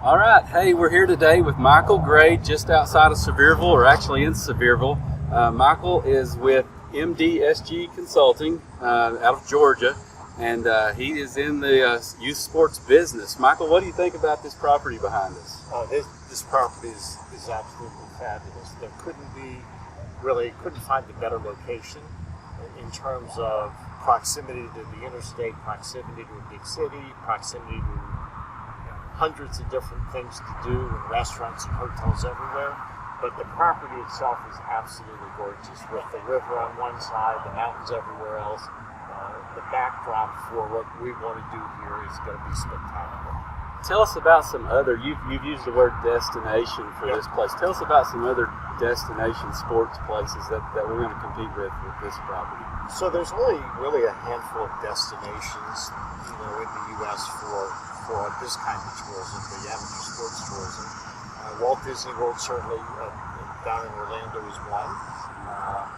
All right. Hey, we're here today with Michael Gray just outside of Sevierville, or actually in Sevierville. Michael is with MDSG Consulting out of Georgia, and he is in the youth sports business. Michael, what do you think about this property behind us? This property is absolutely fabulous. There couldn't find a better location in terms of proximity to the interstate, proximity to a big city, proximity to hundreds of different things to do and restaurants and hotels everywhere. But the property itself is absolutely gorgeous with the river on one side, the mountains everywhere else. The backdrop for what we want to do here is going to be spectacular. Tell us about some other, you've used the word destination for this place. Tell us about some other destination sports places that we're going to compete with this property. So there's only really a handful of destinations, in the U.S. for this kind of tourism, the amateur sports tourism. Walt Disney World certainly down in Orlando is one.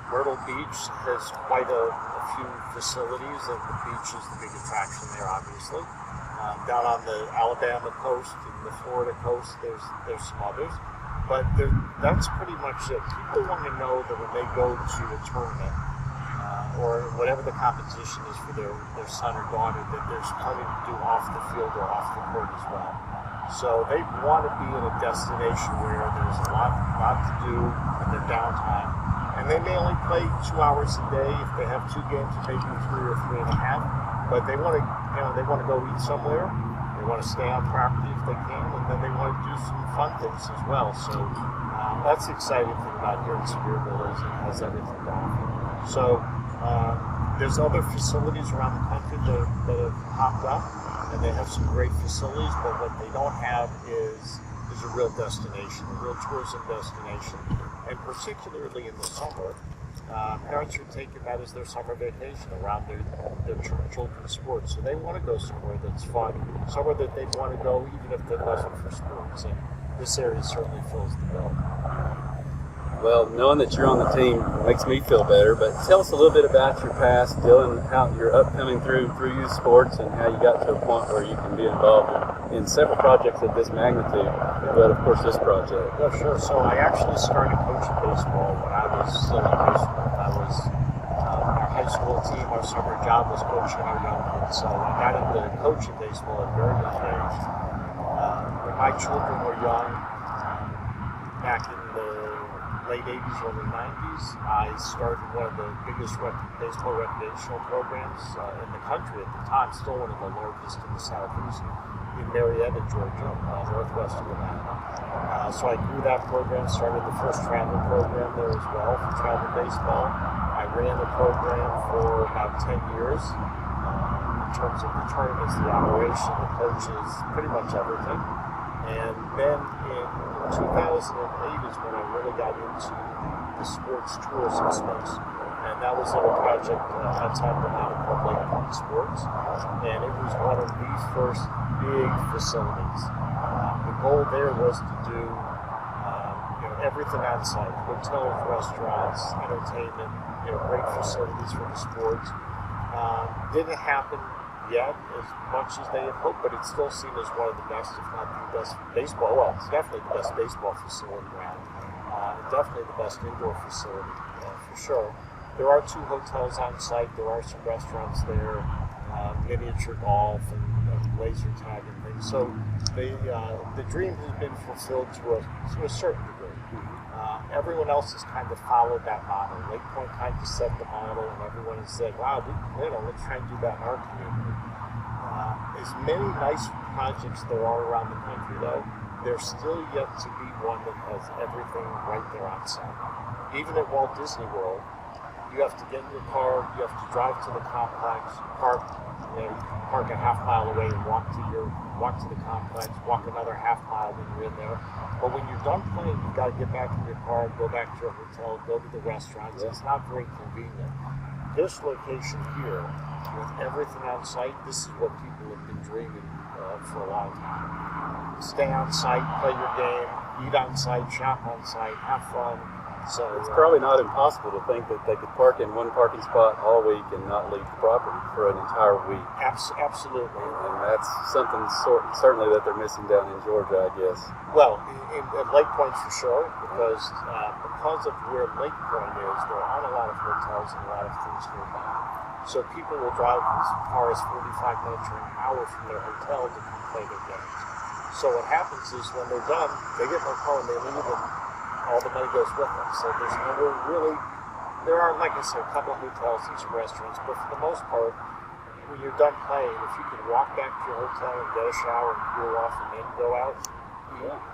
Myrtle Beach has quite a few facilities, and the beach is the big attraction there, obviously. Down on the Alabama coast and the Florida coast, there's some others. But that's pretty much it. People want to know that when they go to a tournament, or whatever the competition is for their son or daughter, that there's plenty to do off the field or off the court as well. So they want to be in a destination where there's a lot to do in their downtime. And they may only play 2 hours a day. If they have two games, maybe 3 or 3.5. But they want to go eat somewhere. They want to stay on property if they can, and then they want to do some fun things as well. So that's the exciting thing about here in Sevierville is it has everything to offer. So there's other facilities around the country that have popped up, and they have some great facilities, but what they don't have is a real destination, a real tourism destination. And particularly in the summer, parents are taking that as their summer vacation around their children's sports. So they want to go somewhere that's fun, somewhere that they'd want to go even if it wasn't for sports. And this area certainly fills the bill. Well, knowing that you're on the team makes me feel better, but tell us a little bit about your past, Dylan, how you're upcoming through youth sports and how you got to a point where you can be involved in several projects of this magnitude, but of course this project. Yeah, sure. So I actually started coaching baseball when I was still in high school. Our high school team, our summer job was coaching our young kids, so I got into coaching baseball at a very young age. When my children were young, back in the late 80s, early 90s, I started one of the biggest baseball recreational programs in the country at the time, still one of the largest in the Southeast, in Marietta, Georgia, northwest of Atlanta. So I grew that program, started the first travel program there as well for travel baseball. I ran the program for about 10 years in terms of the tournaments, the operation, the coaches, pretty much everything. And then in 2008 is when I really got into the sports tourism space. And that was in a project outside of Atlanta called Lakefront Sports. And it was one of the first big facilities. The goal there was to do everything on site, hotels, restaurants, entertainment, great facilities for the sports. Didn't happen yet as much as they had hoped, but it's still seen as one of the best, if not the best baseball. Well, it's definitely the best baseball facility around. Definitely the best indoor facility for sure. There are 2 hotels on site. There are some restaurants there, miniature golf and laser tag and things. So the dream has been fulfilled to a certain degree. Everyone else has kind of followed that model. Lake Point kind of set the model, and everyone has said, wow, let's try and do that in our community. As many nice projects there are around the country, though, there's still yet to be one that has everything right there on site. Even at Walt Disney World, you have to get in your car, you have to drive to the complex, park a half mile away and walk to the complex, walk another half mile when you're in there. But when you're done playing, you've got to get back in your car, go back to your hotel, go to the restaurants. It's not very convenient. This location here, with everything on site, this is what people have been dreaming for a long time. Stay on site, play your game, eat on site, shop on site, have fun, So it's probably not impossible to think that they could park in one parking spot all week and not leave the property for an entire week. Absolutely. And that's something certainly that they're missing down in Georgia, I guess. Well, at Lake Point for sure, because of where Lake Point is, there aren't a lot of hotels and a lot of things nearby. So people will drive as far as 45 minutes or an hour from their hotel to come play their games. So what happens is when they're done, they get in their car and they leave, and all the money goes with them. So there's nowhere really. There are, like I said, a couple of hotels and some restaurants, but for the most part, when you're done playing, if you can walk back to your hotel and get a shower and cool off and then go out,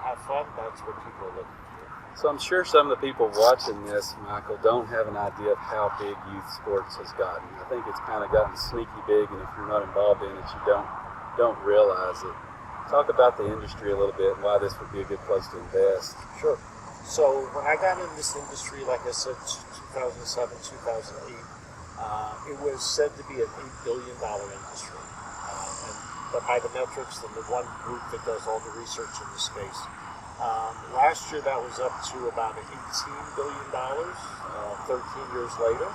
have fun, that's what people are looking for. So I'm sure some of the people watching this, Michael, don't have an idea of how big youth sports has gotten. I think it's kind of gotten sneaky big, and if you're not involved in it, you don't realize it. Talk about the industry a little bit and why this would be a good place to invest. Sure. So when I got in this industry, like I said, 2007, 2008, it was said to be an $8 billion industry. But by the metrics, and the one group that does all the research in the space, last year that was up to about $18 billion, 13 years later.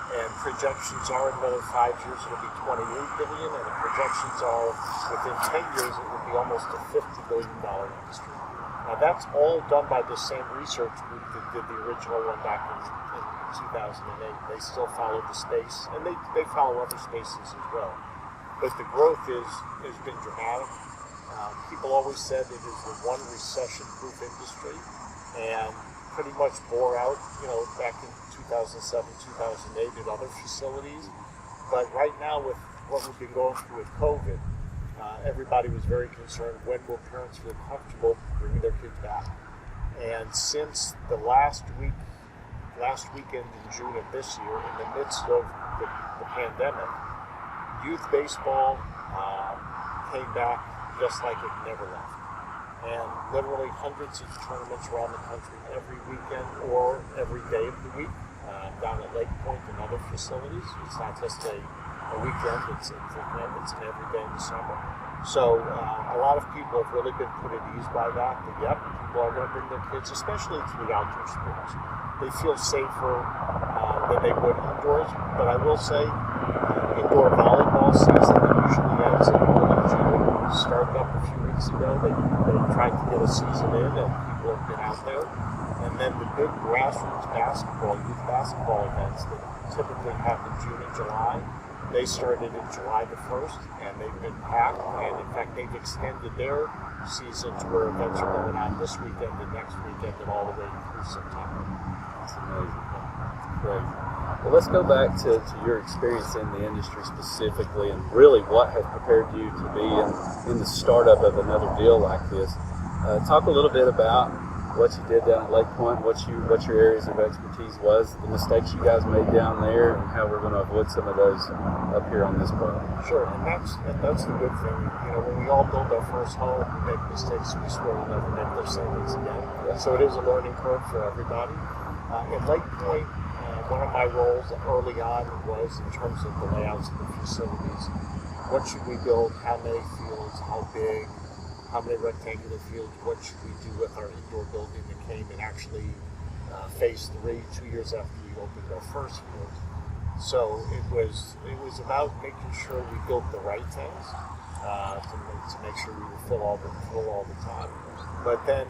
And projections are in another 5 years it'll be $28 billion, and the projections are within 10 years it will be almost a $50 billion industry. Now that's all done by the same research group that did the original one back in 2008. They still follow the space, and they follow other spaces as well. But the growth has been dramatic. People always said it is the one recession-proof industry, and pretty much bore out, back in 2007, 2008 at other facilities. But right now with what we've been going through with COVID, everybody was very concerned, when will parents feel comfortable bringing their kids back? And since the last weekend in June of this year, in the midst of the pandemic, youth baseball came back just like it never left. And literally hundreds of tournaments around the country every weekend or every day of the week, down at Lake Point and other facilities. It's not just a weekend, it's an every day in the summer. So a lot of people have really been put at ease by that. People are going to bring their kids, especially to the outdoor sports. They feel safer than they would indoors. But I will say, indoor volleyball season usually ends in early June. Started up a few weeks ago. They tried to get a season in, and people have been out there. And then the big grassroots youth basketball events that typically happen June and July, they started in July the 1st, and they've been packed, and in fact they've extended their season to where events are going on this weekend and next weekend and all the way through September. That's amazing. That's great. Well, let's go back to your experience in the industry specifically, and really what has prepared you to be in the startup of another deal like this. Talk a little bit about what you did down at Lake Point, what your areas of expertise was, the mistakes you guys made down there, and how we're going to avoid some of those up here on this part. Sure, and that's the good thing. When we all build our first home, we make mistakes. We swear we'll never make those same things again. Yeah. So it is a learning curve for everybody. At Lake Point, one of my roles early on was in terms of the layouts of the facilities. What should we build? How many fields? How big? How many rectangular fields? What should we do with our indoor building that came in actually phase 3, 2 years after we opened our first field? So it was about making sure we built the right things to make sure we would fill all the time. But then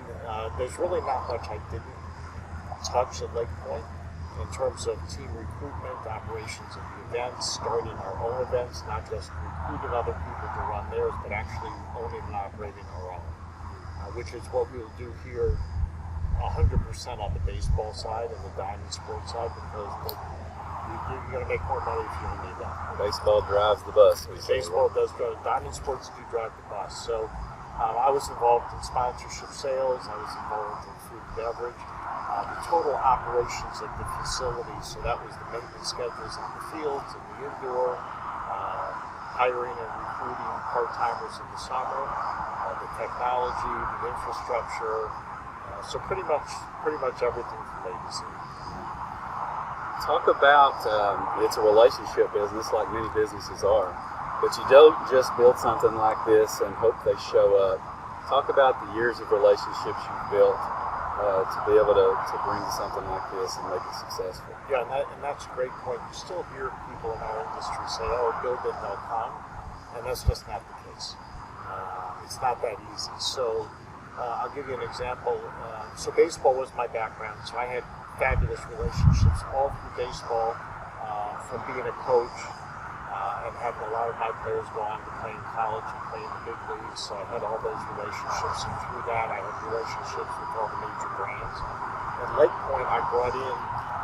there's really not much I didn't touch at Lake Point in terms of team recruitment, operations of the events, starting our own events, not just recruiting other people to run theirs, but actually owning and operating our own, which is what we'll do here 100% on the baseball side and the diamond sports side, because you're going to make more money if you don't need that. Baseball drives the bus. Baseball does drive. Diamond sports do drive the bus. So I was involved in sponsorship sales. I was involved in food and beverage. The total operations of the facility, so that was the maintenance schedules on the fields and the indoor, hiring and recruiting part-timers in the summer, the technology, the infrastructure, so pretty much everything from A to Z. Talk about, it's a relationship business like many businesses are, but you don't just build something like this and hope they show up. Talk about the years of relationships you've built to be able to bring something like this and make it successful. Yeah, and that's a great point. You still hear people in our industry say, "Oh, build it, they'll come," and that's just not the case. It's not that easy. So I'll give you an example. So baseball was my background, so I had fabulous relationships all through baseball, from being a coach and having a lot of my players go on to play in college and play in the big leagues. So I had all those relationships, and through that I had relationships with all the major brands. At Lake Point, I brought in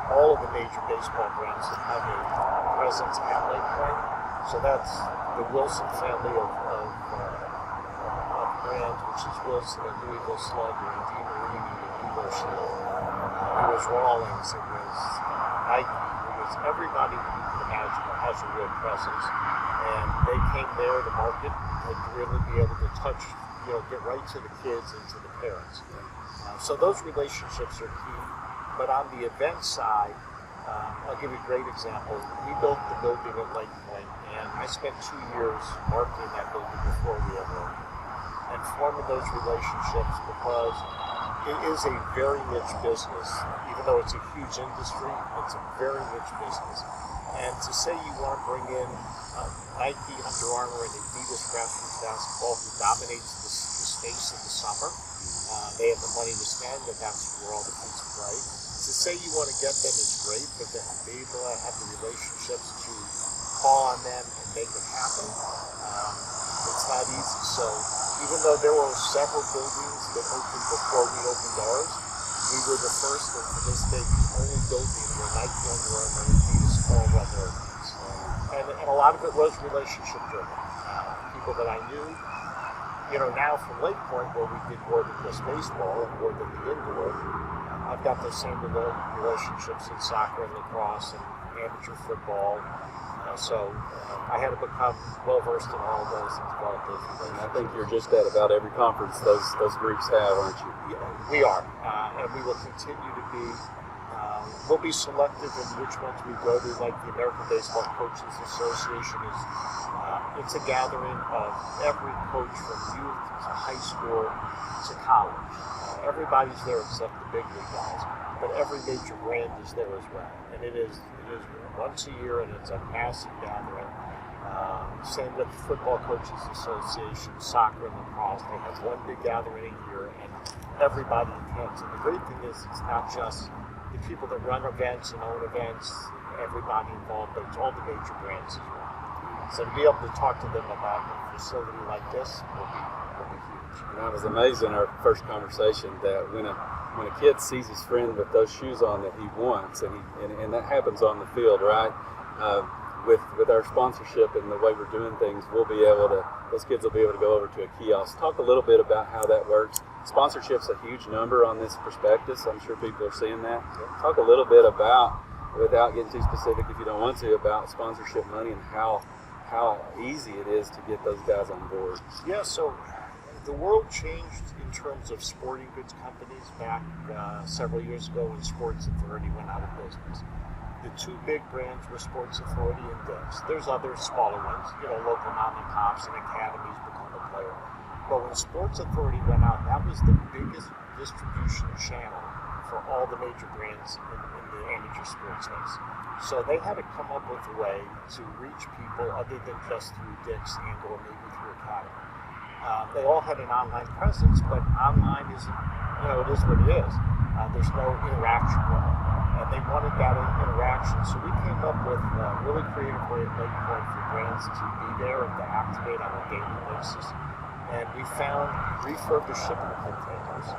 all of the major baseball brands that have a presence at Lake Point. So that's the Wilson family of brands, which is Wilson and Louisville Slugger and DeMarini and Evo Shield. It was Rawlings, it was Nike, it was everybody you can imagine that has a real presence. And they came there to market and to really be able to touch, get right to the kids and to the parents. So those relationships are key. But on the event side, I'll give you a great example. We built the building at Lake Point, and I spent 2 years marketing that building before we ever opened. And forming those relationships, because it is a very niche business. Even though it's a huge industry, it's a very niche business. And to say you want to bring in Nike, Under Armour, and Adidas grassroots basketball, who dominates the space in the summer, they have the money to spend, and that's where all the kids play. To say you want to get them is great, but to be able to have the relationships to call on them and make it happen, it's not easy. So even though there were several buildings that opened before we opened ours, we were the first, and to this day, the only building where Nike, Under Armour, and Adidas all run their events. And a lot of it was relationship driven. People that I knew, now from Lake Point, where we did more than just baseball and more than the indoor, I've got the same relationships in soccer and lacrosse and amateur football. So I had to become well versed in all of those and develop those relationships. And I think you're just at about every conference those groups have, aren't you? Yeah, we are, and we will continue to be. We'll be selective in which ones we go to. Like the American Baseball Coaches Association it's a gathering of every coach from youth to high school to college. Everybody's there except the big league guys, but every major brand is there as well. And it is once a year, and it's a massive gathering. Same with the Football Coaches Association, soccer and lacrosse. They have one big gathering a year, and everybody attends. And the great thing is, it's not just the people that run events and own events, everybody involved, but it's all the major brands as well. So to be able to talk to them about a facility like this will be huge. And I was amazed in our first conversation that when a kid sees his friend with those shoes on that he wants, and that happens on the field, right? With our sponsorship and the way we're doing things, those kids will be able to go over to a kiosk. Talk a little bit about how that works. Sponsorship's a huge number on this prospectus. I'm sure people are seeing that. Talk a little bit about, without getting too specific if you don't want to, about sponsorship money and how easy it is to get those guys on board. Yeah, so the world changed in terms of sporting goods companies back several years ago when Sports Authority went out of business. The two big brands were Sports Authority and Dick's. There's other smaller ones, local mom and pops and academies become a player. But when Sports Authority went out, that was the biggest distribution channel for all the major brands in the amateur sports space. So they had to come up with a way to reach people other than just through Dick's and or maybe through Academy. They all had an online presence, but online isn't, it is what it is. There's no interaction with it. And they wanted that interaction. So we came up with a really creative way at Lake Point for brands to be there and to activate on a daily basis. And we found refurbished shipping containers.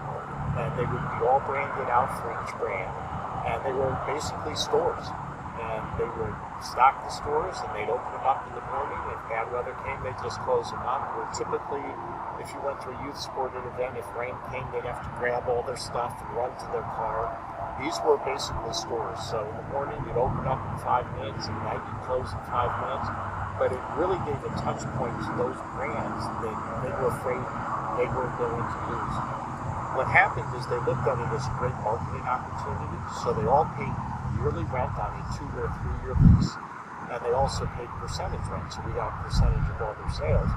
And they would be all branded out for each brand. And they were basically stores. And they would stock the stores, and they'd open them up in the morning. If bad weather came, they'd just close them up. Where typically, if you went to a youth sporting event, if rain came, they'd have to grab all their stuff and run to their car. These were basically stores. So in the morning, you'd open up in 5 minutes, and at night you'd close in 5 minutes. But it really gave a touch point to those brands that they were afraid they were going to lose. What happened is they looked at it as a great marketing opportunity, so they all paid yearly rent on a 2 or 3 year lease, and they also paid percentage rent, so we got a percentage of all their sales.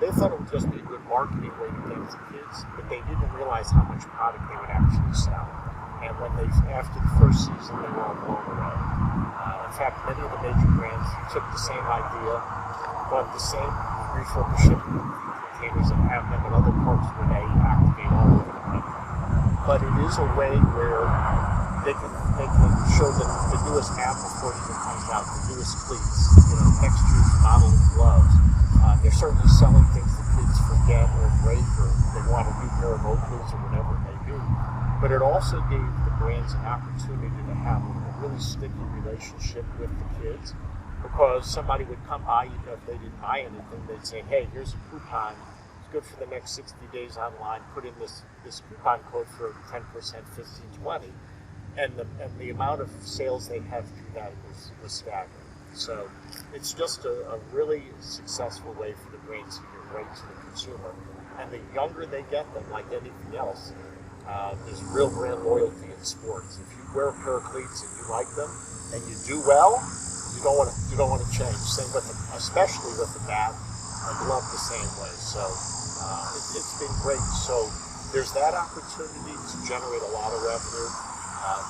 They thought it would just be a good marketing way to get to kids, but they didn't realize realize how much product they would actually sell. And when after the first season, they were all blown away. In fact, many of the major brands took the same idea, bought the same refurbished shipping containers and have them in other parts where they activate all over the country. But it is a way where they can show the newest app before it even comes out, the newest cleats, next year's model of gloves. They're certainly selling things that kids forget or break, or they want a new pair of Oakleys or whatever it may be. But it also gave the brands an opportunity to have a really sticky relationship with the kids, because somebody would come by, even if they didn't buy anything, they'd say, hey, here's a coupon. It's good for the next 60 days online. Put in this coupon code for 10%, 15, 20. And the amount of sales they had through that was staggering. So it's just a really successful way for the brands to get right to the consumer. And the younger they get them, like anything else, there's real brand loyalty in sports. If you wear a pair of cleats and you like them and you do well, you don't want to change. Same with especially with the bat, a glove the same way. So it's been great. So there's that opportunity to generate a lot of revenue.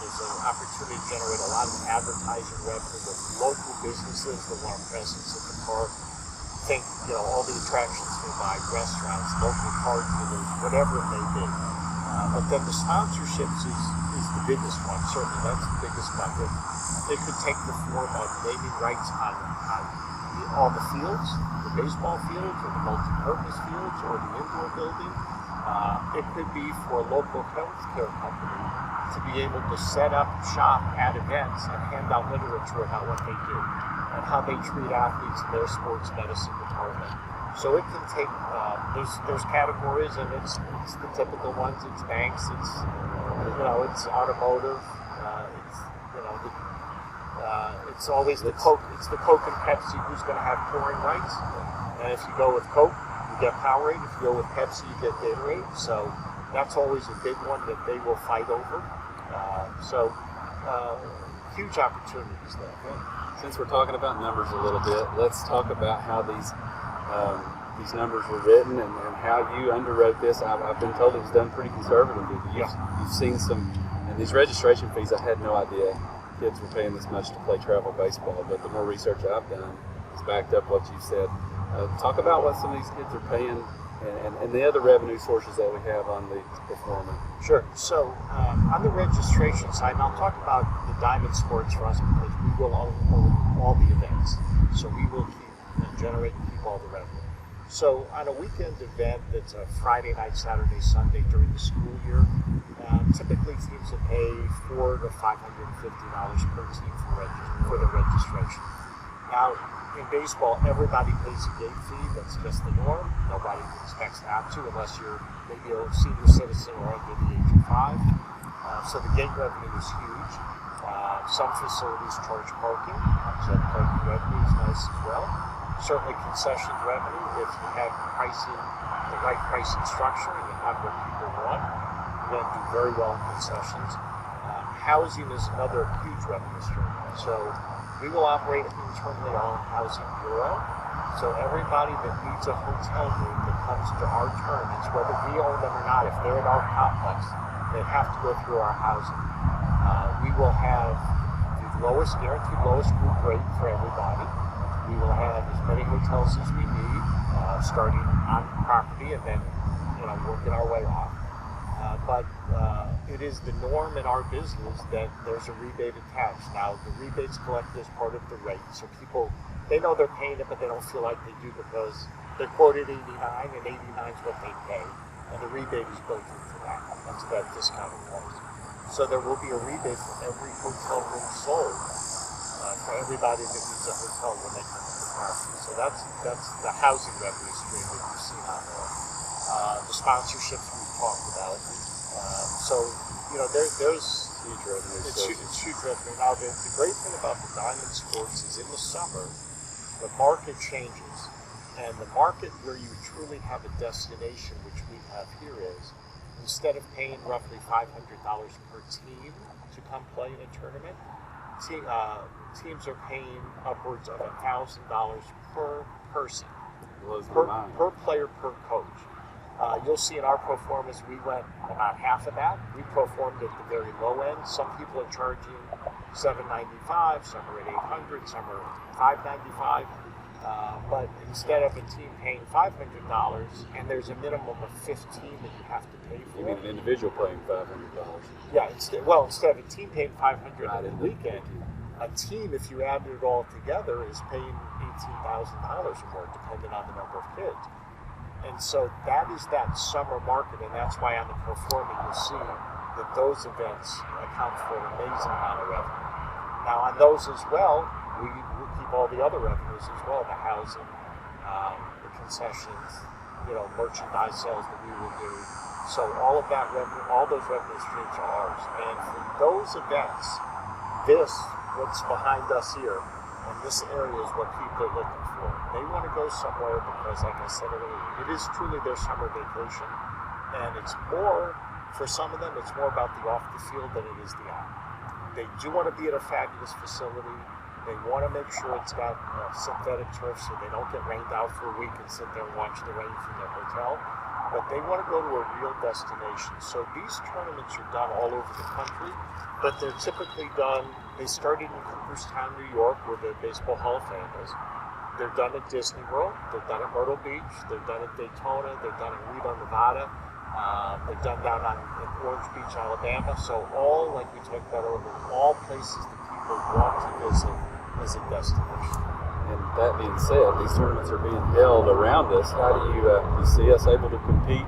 There's an opportunity to generate a lot of advertising revenue with local businesses that want a presence at the park. Think, all the attractions nearby, restaurants, local car dealers, whatever it may be. But then the sponsorships is the biggest one. Certainly, that's the biggest bucket. It could take the form of naming rights on all the fields, the baseball fields, or the multi-purpose fields, or the indoor building. It could be for a local healthcare company to be able to set up shop at events and hand out literature about what they do and how they treat athletes in their sports medicine department. So it can take, there's categories, and it's the typical ones. It's banks, it's automotive, it's always the Coke. It's the Coke and Pepsi who's going to have pouring rights. And if you go with Coke, you get Powerade. If you go with Pepsi, you get Gatorade. So that's always a big one that they will fight over. Huge opportunities there. Since we're talking about numbers a little bit, let's talk about how these numbers were written and how you underwrote this. I've been told it was done pretty conservatively. You've seen some, and these registration fees, I had no idea kids were paying this much to play travel baseball, but the more research I've done has backed up what you said. Talk about what some of these kids are paying and the other revenue sources that we have on the performance. Sure. So on the registration side, and I'll talk about the Diamond Sports for us because we will own all the events. So we will generate and keep all the revenue. So on a weekend event that's a Friday night, Saturday, Sunday during the school year, typically teams will pay $400 to $550 per team for the registration. Now, in baseball, everybody pays a gate fee. That's just the norm. Nobody expects not to unless you're maybe a senior citizen or under the age of 5. So the gate revenue is huge. Some facilities charge parking, so parking revenue is nice as well. Certainly concession revenue, if you have the right pricing structure and you have what people want, you're going to do very well in concessions. Housing is another huge revenue stream. So we will operate internally our own housing bureau. So everybody that needs a hotel room that comes to our tournaments, whether we own them or not, if they're at our complex, they have to go through our housing. We will have the guaranteed lowest group rate for everybody. We will have as many hotels as we need, starting on property and then, working our way off. But it is the norm in our business that there's a rebate attached. Now, the rebate's collected as part of the rate, so people, they know they're paying it, but they don't feel like they do because they're quoted 89, and 89 is what they pay, and the rebate is built into that discounted price. So there will be a rebate for every hotel room sold for everybody that needs a hotel when they come to the property. So that's the housing revenue stream that you've seen on there. The sponsorships we've talked about. There's huge revenue. It's huge revenue. Now, the great thing about the Diamond Sports is in the summer, the market changes. And the market where you truly have a destination, which we have here is, instead of paying roughly $500 per team to come play in a tournament, teams are paying upwards of $1,000 per person, per player, per coach. You'll see in our pro formas, we went about half of that. We performed at the very low end. Some people are charging $795, some are at $800, some are $595. But instead of a team paying $500, and there's a minimum of 15 that you have to pay for. You mean an individual paying $500? Yeah, instead of a team paying $500 on the weekend, a team, if you add it all together, is paying $18,000 or more, depending on the number of kids. And so that is that summer market, and that's why on the pro forma you'll see that those events account for an amazing amount of revenue. Now on those as well, we keep all the other revenues as well, the housing, the concessions, merchandise sales that we will do. So all of that revenue, all those revenue streams are ours. And for those events, what's behind us here, and this area is what people are looking for. They want to go somewhere because, like I said earlier, it is truly their summer vacation. And it's more, for some of them, it's more about the off the field than it is the on. They do want to be at a fabulous facility. They want to make sure it's got synthetic turf so they don't get rained out for a week and sit there and watch the rain from their hotel. But they want to go to a real destination. So these tournaments are done all over the country, but they're typically done, they started in Cooperstown, New York, where the Baseball Hall of Fame is. They're done at Disney World, they're done at Myrtle Beach, they're done at Daytona, they're done at Reno, Nevada, they're done down in Orange Beach, Alabama. So all, like we talked about earlier, all places that people want to visit as a destination. And that being said, these tournaments are being held around us. How do you see us able to compete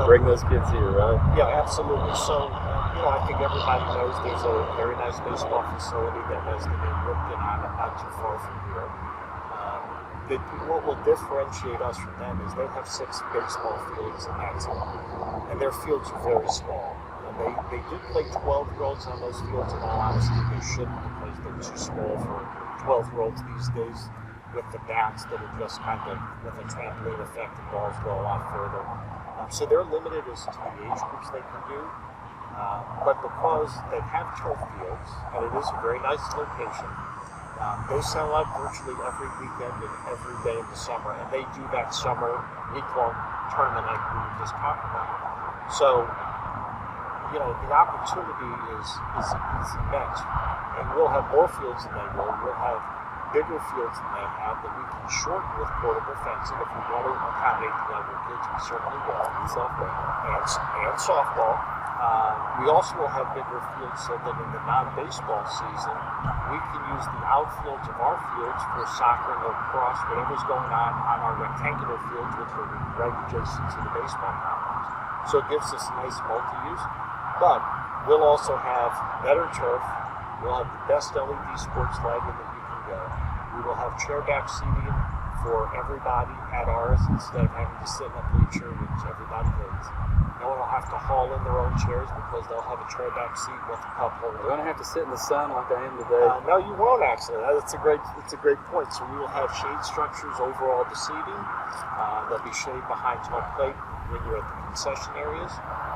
bring those kids here, right? Yeah, absolutely. So, I think everybody knows there's a very nice baseball facility that has the name Ripken on it, not too far from here. What will differentiate us from them is they have 6 baseball fields in that team, and their fields are very small. And they do play 12-year-olds on those fields. In all honesty, they shouldn't, because they're too small for 12-year-olds these days, with the bats that are just kind of with a trampoline effect, and balls go a lot further. So they're limited as to the age groups they can do. But because they have turf fields, and it is a very nice location, they sell out virtually every weekend and every day in the summer, and they do that summer week-long tournament like we were just talking about. So, the opportunity is immense, and we'll have more fields than they will. We'll have bigger fields than they have that we can shorten with portable fencing if we want to accommodate the younger kids. We certainly will. And softball. And softball. We also will have bigger fields so that in the non-baseball season, we can use the outfields of our fields for soccer and lacrosse, whatever's going on our rectangular fields, which are right adjacent to the baseball complex. So it gives us a nice multi-use. But we'll also have better turf. We'll have the best LED sports lighting that you can get. We will have chair-back seating for everybody at ours instead of having to sit in a bleacher, which everybody hates. No one will have to haul in their own chairs because they'll have a chair-back seat with a cup holder. We're going to have to sit in the sun like I am today. No, you won't actually. It's a great point. So we will have shade structures over all the seating. There'll be shade behind home plate when you're at the concession areas.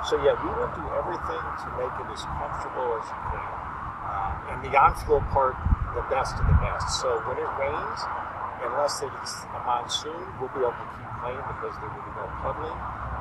So yeah, we will do everything to make it as comfortable as you can. And the on-field part, the best of the best. So when it rains, unless it's a monsoon, we'll be able to keep playing because there will be no puddling.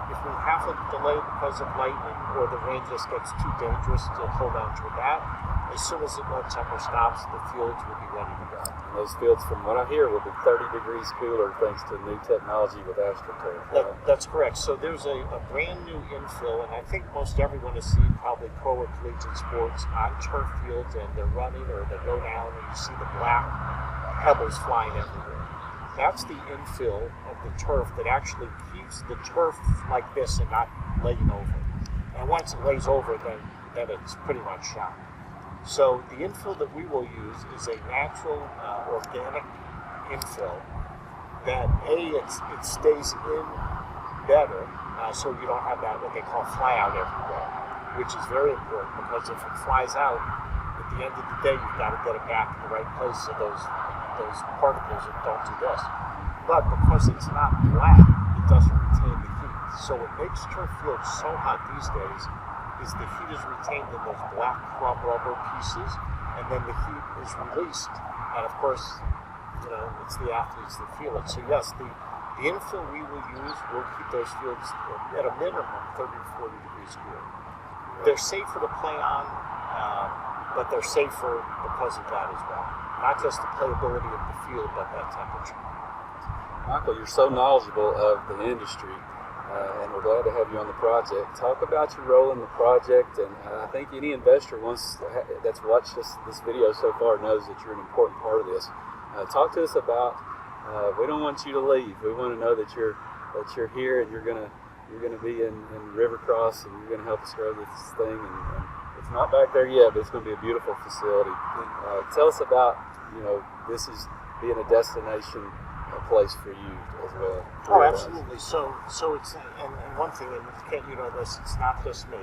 If we have a delay because of lightning or the rain just gets too dangerous to hold on to a bat, as soon as it lets up or stops, the fields will be ready to go. And those fields, from what I hear, will be 30 degrees cooler thanks to new technology with AstroTurf. Right? That's correct. So there's a brand new infill, and I think most everyone has seen probably pro or collegiate sports on turf fields, and they're running or they go down and you see the black pebbles flying everywhere. That's the infill of the turf that actually keeps the turf like this and not laying over. And once it lays over, then it's pretty much shot. So the infill that we will use is a natural, organic infill that it stays in better, so you don't have that what they call fly out everywhere, which is very important because if it flies out, at the end of the day, you've got to get it back in the right place so those particles don't do this. But because it's not black, it doesn't retain the heat. So what makes turf fields so hot these days is the heat is retained in those black crumb rubber pieces, and then the heat is released. And of course, it's the athletes that feel it. So yes, the The infill we will use will keep those fields at a minimum 30 to 40 degrees cool. They're safer to play on, but they're safer because of that as well. Not just the playability of the field, but that temperature. Michael, you're so knowledgeable of the industry, and we're glad to have you on the project. Talk about your role in the project, and I think any investor that's watched this video so far knows that you're an important part of this. Talk to us about. We don't want you to leave. We want to know that you're here, and you're gonna be in Rivercross, and you're gonna help us grow this thing. And it's not back there yet, but it's going to be a beautiful facility. Tell us about this is being a destination. A place for you as well. Oh, absolutely. So it's and one thing, and Ken, you know this, it's not just me.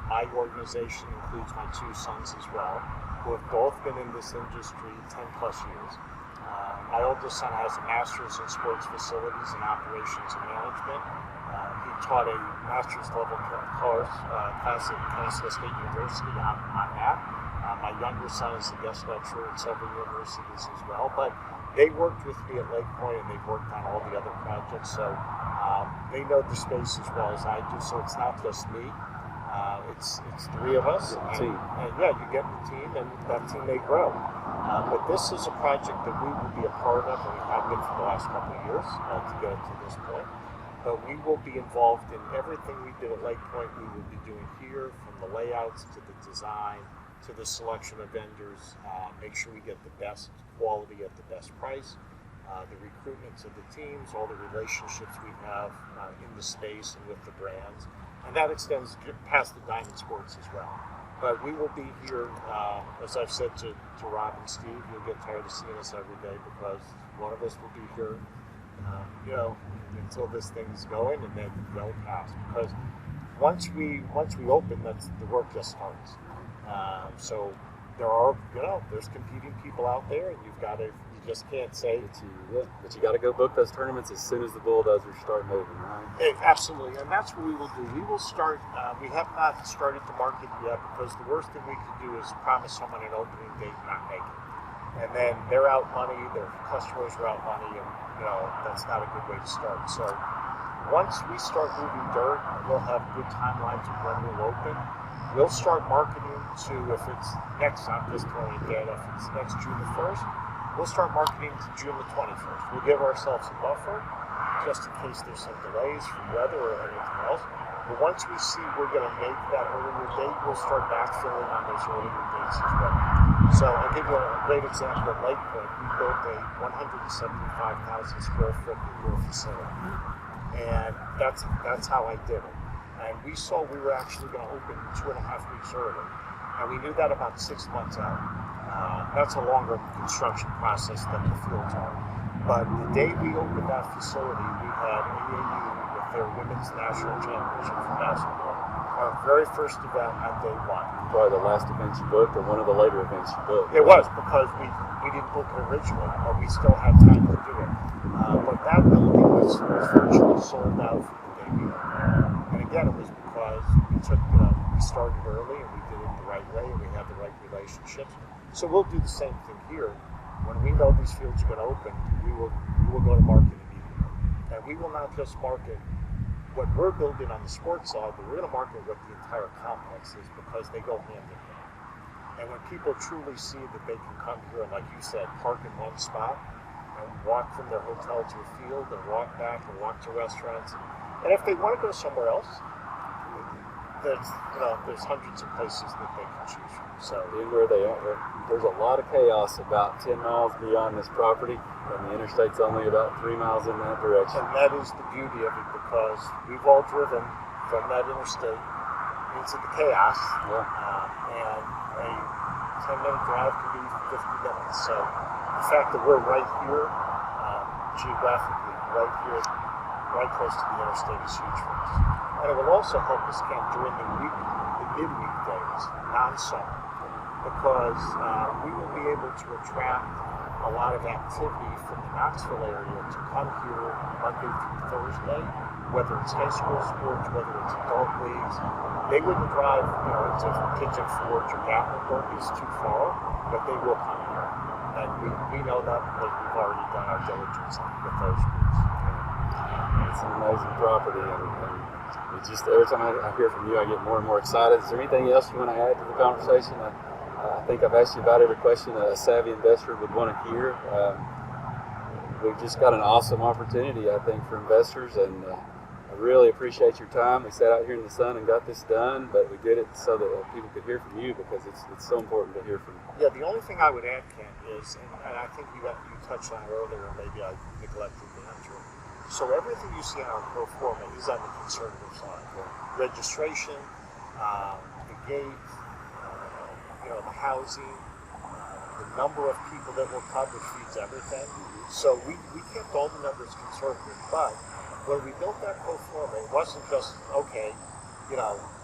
My organization includes my two sons as well, who have both been in this industry 10 plus years. My oldest son has a master's in sports facilities and operations and management. He taught a master's level class at Kansas State University on that. My younger son is a guest lecturer at several universities as well, but they worked with me at Lake Point, and they've worked on all the other projects, so they know the space as well as I do. So it's not just me; it's three of us. And yeah, you get the team, and that team may grow. But this is a project that we will be a part of, and we have been for the last couple of years to get it to this point. But we will be involved in everything we did at Lake Point. We will be doing here, from the layouts to the design, to the selection of vendors, make sure we get the best quality at the best price, the recruitment of the teams, all the relationships we have in the space and with the brands, and that extends past the diamond sports as well. But we will be here, as I've said to Rob and Steve, you'll get tired of seeing us every day because one of us will be here, until this thing's going, and then well past. Because once we open, the work just starts. So there's competing people out there, and you just can't say. But you got to go book those tournaments as soon as the bulldozers start moving, right? Absolutely, and that's what we will do. We will start. We have not started to market yet because the worst thing we could do is promise someone an opening date and not make it, and then they're out money. Their customers are out money, and that's not a good way to start. So once we start moving dirt, we'll have good timelines of when we'll open. We'll start marketing to, if it's next, I'm just throwing it down, if it's next June the 1st, we'll start marketing to June the 21st. We'll give ourselves a buffer just in case there's some delays from weather or anything else. But once we see we're going to make that earlier date, we'll start backfilling on those earlier dates as well. So I'll give you a great example at Lake Point. We built a 175,000 square foot indoor facility. And that's how I did it. And we saw we were actually going to open 2.5 weeks early. And we knew that about 6 months out. That's a longer construction process than the fields are. But the day we opened that facility, we had AAU with their Women's National Championship for basketball. Our very first event on day one. Probably the last event you booked, or one of the later events you booked. It was, because we didn't book it originally, but we still had time to do it. But that building was virtually sold out for the day we opened. And again, it was because we started early, and we did it the right way, and we had the right relationships. So we'll do the same thing here. When we know these fields are going to open, we will go to market immediately. And we will not just market what we're building on the sports side, but we're going to market what the entire complex is, because they go hand in hand. And when people truly see that they can come here and, like you said, park in one spot and walk from their hotel to a field and walk back and walk to restaurants, and if they want to go somewhere else, there's hundreds of places that they can choose from. So being where they are, there's a lot of chaos about 10 miles beyond this property, and the interstate's only about 3 miles in that direction. And that is the beauty of it, because we've all driven from that interstate into the chaos. Yeah. And a 10-minute drive can be 50 minutes. So the fact that we're right here, geographically, right here, right close to the interstate is huge for us. And it will also help us, Ken, during the midweek days, non-summer, because we will be able to attract a lot of activity from the Knoxville area to come here Monday through Thursday, whether it's high school sports, whether it's adult leagues. They wouldn't drive, to Pigeon Forge or Gatlinburg, is too far, but they will come here. And we know that because we've already done our diligence with those groups. It's an amazing property, and it just every time I hear from you, I get more and more excited. Is there anything else you want to add to the conversation? I think I've asked you about every question a savvy investor would want to hear. We've just got an awesome opportunity, I think, for investors, and I really appreciate your time. We sat out here in the sun and got this done, but we did it so that people could hear from you, because it's so important to hear from you. Yeah, the only thing I would add, Ken, is, and I think you touched on it earlier, and maybe I neglected to answer it. So everything you see on our pro forma is on the conservative side. Registration, the gate, the housing, the number of people that will come, which feeds everything. So we kept all the numbers conservative, but when we built that pro forma, it wasn't just, okay,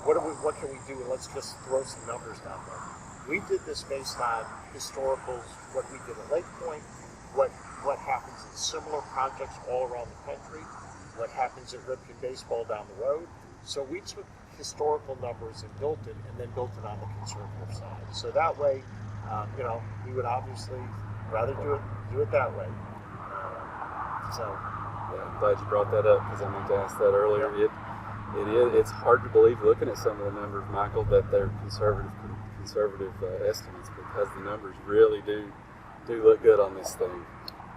what can we do, and let's just throw some numbers down there. We did this based on historicals, what we did at Lake Point, what happens in similar projects all around the country, what happens at Ripken Baseball down the road. So we took historical numbers and built it, and then built it on the conservative side. So that way, we would obviously rather do it that way. Yeah, I'm glad you brought that up, because I meant to ask that earlier. It's hard to believe, looking at some of the numbers, Michael, that they're conservative estimates, because the numbers really do look good on this thing,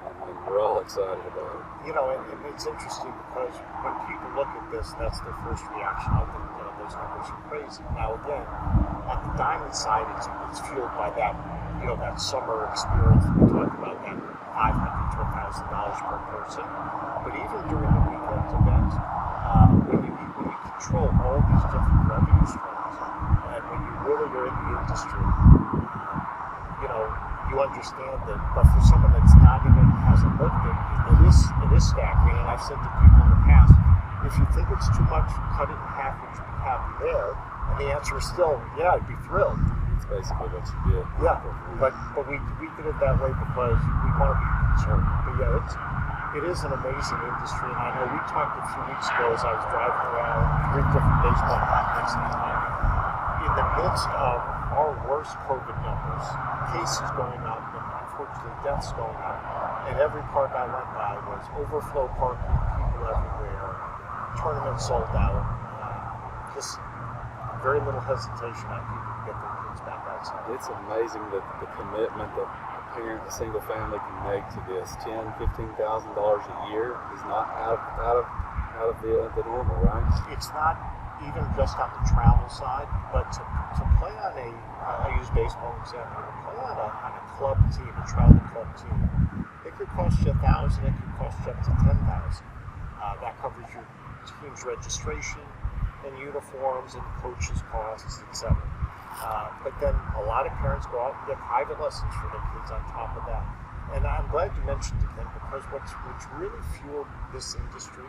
and we're all excited about it. And it's interesting, because when people look at this, that's their first reaction. I think those numbers are crazy. Now again, on the diamond side, it's fueled by that summer experience we talked about, that $500 to $1,000 per person. But even during the weekend event, when you control all these different revenue streams, and when you really are in the industry, you understand that. But for someone that's not in it, hasn't lived it, it is staggering. And I've said to people in the past, if you think it's too much, cut it in half, would you be happy there? And the answer is still, yeah, I'd be thrilled. It's basically what you did. Yeah, but we did it that way because we want to be concerned. But yeah, it is an amazing industry, and I know we talked a few weeks ago as I was driving around 3 different baseball complexes. In the midst of our worst COVID numbers, cases going up, and unfortunately deaths going up, and every park I went by was overflow parking, people everywhere, tournaments sold out, just very little hesitation on people to get their kids back outside. It's amazing that the commitment that a single family can make to this. $10,000, $15,000 a year is not out of the normal, right? It's not even just on the travel side, but to play on I use baseball example, to play on a club team, a travel club team, it could cost you $1,000, it could cost you up to $10,000. That covers your team's registration and uniforms and coaches' costs, etc. But then a lot of parents go out and get private lessons for their kids on top of that. And I'm glad you mentioned it, Ken, because what's really fueled this industry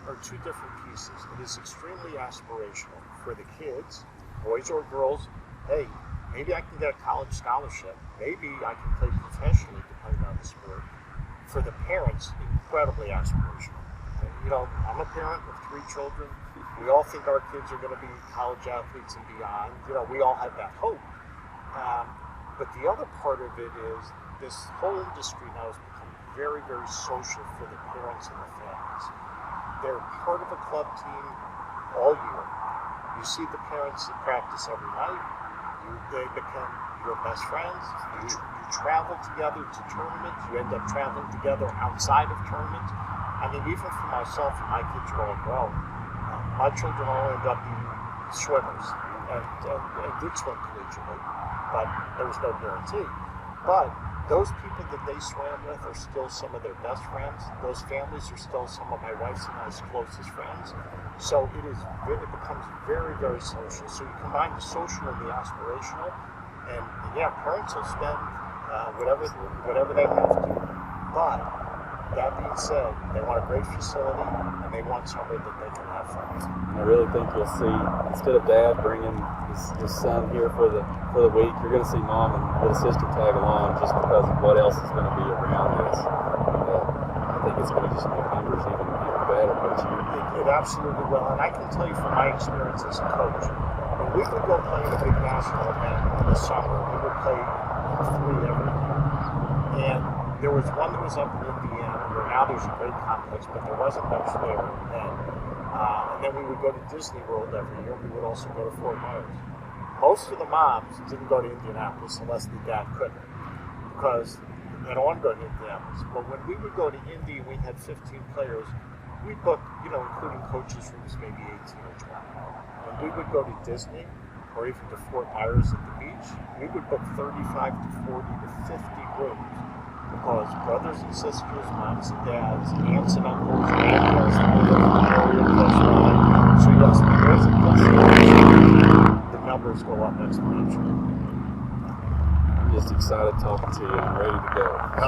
are 2 different pieces. It is extremely aspirational for the kids, boys or girls. Hey, maybe I can get a college scholarship. Maybe I can play professionally, depending on the sport. For the parents, incredibly aspirational. I'm a parent of 3 children. We all think our kids are going to be college athletes and beyond. We all have that hope. But the other part of it is this whole industry now has become very, very social for the parents and the families. They're part of a club team all year. You see the parents at practice every night. They become your best friends. You travel together to tournaments. You end up traveling together outside of tournaments. I mean, even for myself and my kids are all grown. My children all end up being swimmers and did swim collegiately, but there was no guarantee. But those people that they swam with are still some of their best friends. Those families are still some of my wife's and I's closest friends. So it becomes very, very social. So you combine the social and the aspirational, and yeah, parents will spend whatever they have to. But that being said, they want a great facility, and they want somewhere that they can have fun. I really think you'll see, instead of Dad bringing his son here for the week, you're going to see Mom and little sister tag along, just because of what else is going to be around this. I think it's going to just make numbers even better. It absolutely will, and I can tell you from my experience as a coach, when we would go play in a big national event in the summer, we would play 3 every year, and there was one that was up in Indiana where now there's a great complex, but there wasn't much there then. And then we would go to Disney World every year. We would also go to Fort Myers. Most of the moms didn't go to Indianapolis unless the dad couldn't, because they don't want to go to Indianapolis. But when we would go to Indy and we had 15 players, we'd book, including coaches' rooms, maybe 18 or 20. When we would go to Disney or even to Fort Myers at the beach, we would book 35 to 40 to 50 rooms, because brothers and sisters, moms and dads, aunts and uncles, grandparents, so yes, when there's a destination, the numbers go up exponentially. I'm just excited talking to you. I'm ready to go. No,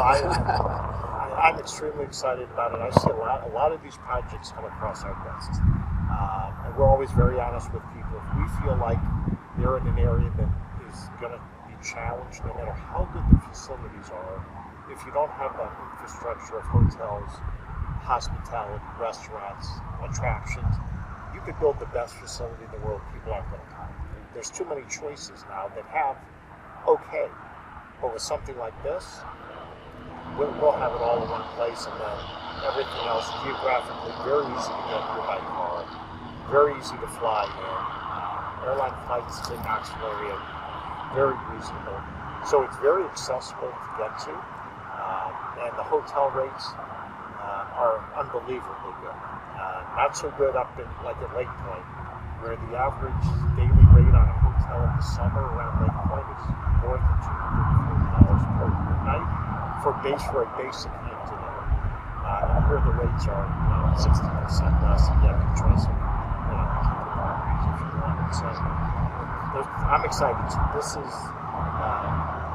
I'm extremely excited about it. I see a lot of these projects come across our desks, and we're always very honest with people. If we feel like they're in an area that is going to be challenged, no matter how good the facilities are, if you don't have that infrastructure of hotels, hospitality, restaurants, attractions, you could build the best facility in the world. People aren't going to come. There's too many choices now that have okay, but with something like this, we'll have it all in one place, and then everything else geographically very easy to get here by car, very easy to fly in. Airline flights in the Knoxville area, very reasonable. So it's very accessible to get to, and the hotel rates are unbelievably good. Not so good up in like at Lake Point, where the average daily rate on a hotel in the summer around Lake Point is more than $240 per night for a basic Hampton Inn. And here the rates are 60% less, and yet you try some properties if you want. So I'm excited too.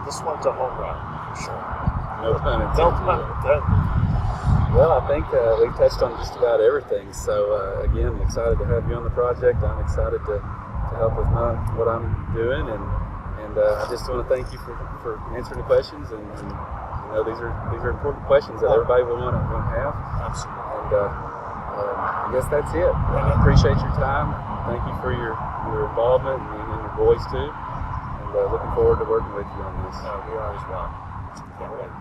This one's a home run for sure. No pun intended. No pun intended. Well, I think we've touched on just about everything. So again, I'm excited to have you on the project. I'm excited to help with what I'm doing, and I just want to thank you for answering the questions. And these are important questions that everybody will want to have. Absolutely. And I guess that's it. I appreciate your time. Thank you for your involvement and your voice too. And looking forward to working with you on this. We are as well. Can't wait.